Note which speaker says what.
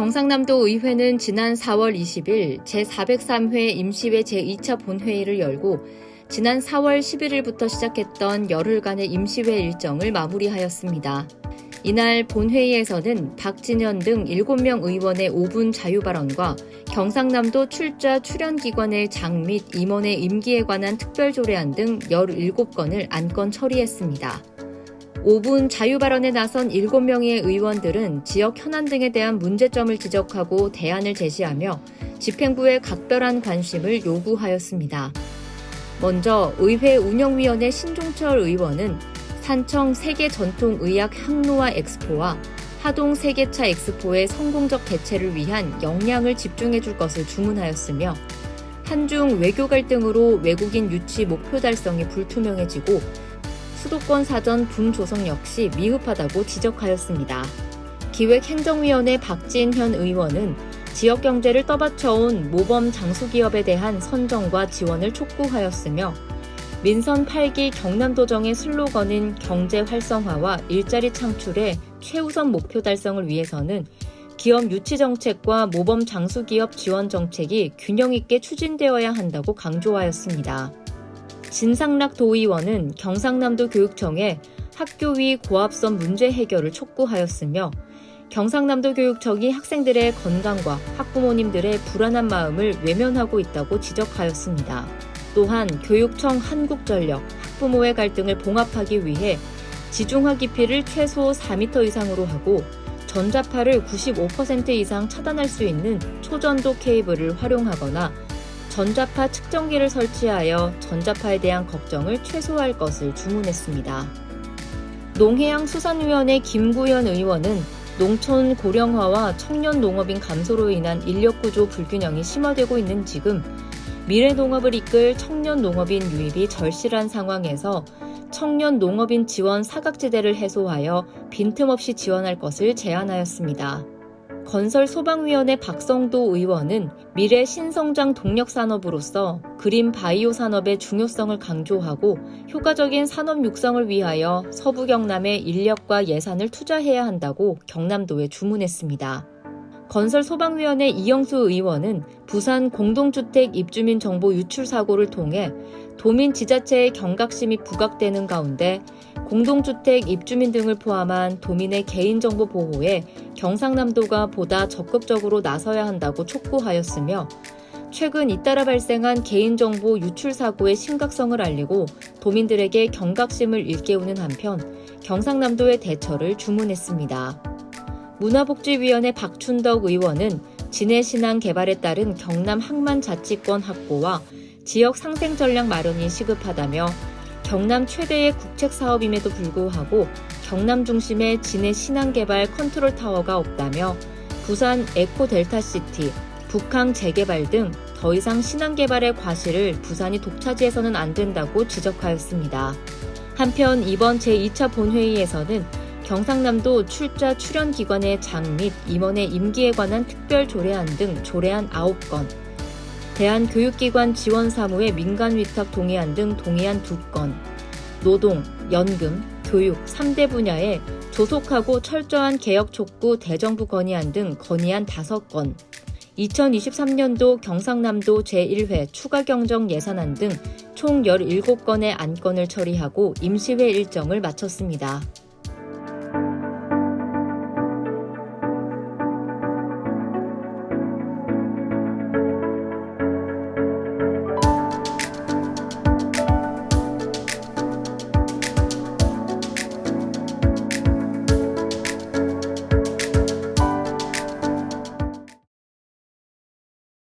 Speaker 1: 경상남도 의회는 지난 4월 20일 제403회 임시회 제2차 본회의를 열고 지난 4월 11일부터 시작했던 열흘간의 임시회 일정을 마무리하였습니다. 이날 본회의에서는 박진현 등 7명 의원의 5분 자유발언과 경상남도 출자 출연기관의 장 및 임원의 임기에 관한 특별조례안 등 17건을 안건 처리했습니다. 5분 자유발언에 나선 7명의 의원들은 지역 현안 등에 대한 문제점을 지적하고 대안을 제시하며 집행부에 각별한 관심을 요구하였습니다. 먼저 의회 운영위원회 신종철 의원은 산청 세계전통의학 항로화 엑스포와 하동 세계차 엑스포의 성공적 개최를 위한 역량을 집중해 줄 것을 주문하였으며 한중 외교 갈등으로 외국인 유치 목표 달성이 불투명해지고 수도권 사전 분조성 역시 미흡하다고 지적하였습니다. 기획행정위원회 박진현 의원은 지역 경제를 떠받쳐온 모범 장수기업에 대한 선정과 지원을 촉구하였으며 민선 8기 경남도정의 슬로건인 경제 활성화와 일자리 창출의 최우선 목표 달성을 위해서는 기업 유치 정책과 모범 장수기업 지원 정책이 균형 있게 추진되어야 한다고 강조하였습니다. 진상락 도의원은 경상남도 교육청에 학교 위 고압선 문제 해결을 촉구하였으며 경상남도 교육청이 학생들의 건강과 학부모님들의 불안한 마음을 외면하고 있다고 지적하였습니다. 또한 교육청 한국전력, 학부모의 갈등을 봉합하기 위해 지중화 깊이를 최소 4m 이상으로 하고 전자파를 95% 이상 차단할 수 있는 초전도 케이블을 활용하거나 전자파 측정기를 설치하여 전자파에 대한 걱정을 최소화할 것을 주문했습니다. 농해양수산위원회 김구현 의원은 농촌 고령화와 청년 농업인 감소로 인한 인력구조 불균형이 심화되고 있는 지금 미래 농업을 이끌 청년 농업인 유입이 절실한 상황에서 청년 농업인 지원 사각지대를 해소하여 빈틈없이 지원할 것을 제안하였습니다. 건설소방위원회 박성도 의원은 미래 신성장 동력산업으로서 그린 바이오 산업의 중요성을 강조하고 효과적인 산업 육성을 위하여 서부 경남에 인력과 예산을 투자해야 한다고 경남도에 주문했습니다. 건설소방위원회 이영수 의원은 부산 공동주택 입주민 정보 유출 사고를 통해 도민 지자체의 경각심이 부각되는 가운데 공동주택 입주민 등을 포함한 도민의 개인정보 보호에 경상남도가 보다 적극적으로 나서야 한다고 촉구하였으며 최근 잇따라 발생한 개인정보 유출 사고의 심각성을 알리고 도민들에게 경각심을 일깨우는 한편 경상남도의 대처를 주문했습니다. 문화복지위원회 박춘덕 의원은 진해신항 개발에 따른 경남 항만자치권 확보와 지역 상생 전략 마련이 시급하다며 경남 최대의 국책사업임에도 불구하고 경남 중심의 진해신항 개발 컨트롤 타워가 없다며 부산 에코델타시티, 북항 재개발 등 더 이상 신항 개발의 과실을 부산이 독차지해서는 안 된다고 지적하였습니다. 한편 이번 제2차 본회의에서는 경상남도 출자 출연기관의 장 및 임원의 임기에 관한 특별조례안 등 조례안 9건, 대한교육기관 지원사무의 민간위탁 동의안 등 동의안 2건, 노동, 연금, 교육 3대 분야에 조속하고 철저한 개혁 촉구 대정부 건의안 등 건의안 5건, 2023년도 경상남도 제1회 추가경정 예산안 등 총 17건의 안건을 처리하고 임시회 일정을 마쳤습니다.